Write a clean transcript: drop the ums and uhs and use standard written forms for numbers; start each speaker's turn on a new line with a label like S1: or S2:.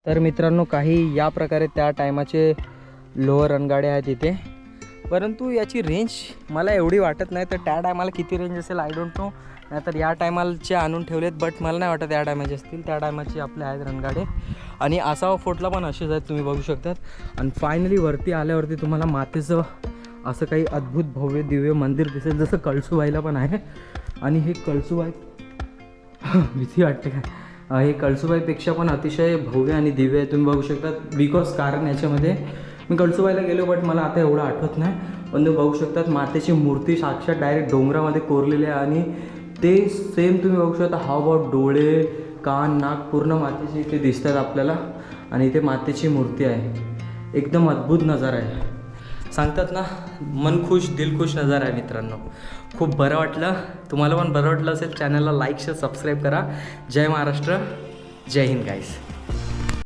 S1: तर मित्रांनो काही या प्रकारे त्या टायमाचे लोअर रणगाडे आहेत इथे, परंतु याची रेंज मला एवढी वाटत नाही. तर त्या टायमाला किती रेंज असेल आय डोंट नो, नाहीतर या टायमालचे आणून ठेवलेत, बट मला नाही वाटत या टायमाचे असतील. त्या टायमाचे आपले आहेत रणगाडे. आणि आसावा फोर्टला पण असेच आहेत, तुम्ही बघू शकतात. आणि फायनली वरती आल्यावरती तुम्हाला मातेचं असं काही अद्भुत भव्य दिव्य मंदिर दिसेल, जसं कळसूबाईला पण आहे. आणि हे कळसूबाई भीती वाटते काय, हे कळसूबाईपेक्षा पण अतिशय भव्य आणि दिव्य आहे, तुम्ही बघू शकता. बिकॉज कारण याच्यामध्ये मी कळसूबाईला गेलो, बट मला आता एवढं आठवत नाही. पण तुम्ही बघू शकतात मातेची मूर्ती साक्षात डायरेक्ट डोंगरामध्ये कोरलेली आहे. आणि ते सेम तुम्ही बघू शकता, हावभाव, डोळे, कान, नाक पूर्ण मातेचे इथे दिसतात आपल्याला. आणि इथे मातेची मूर्ती आहे. एकदम अद्भुत नजारा आहे. सांगतात ना, मन खुश दिल खुश नजारा आहे मित्रांनो. खूप बरं वाटलं. तुम्हाला पण बरं वाटलं असेल, चॅनलला लाईक शेअर सबस्क्राईब करा. जय महाराष्ट्र, जय हिंद गाईस.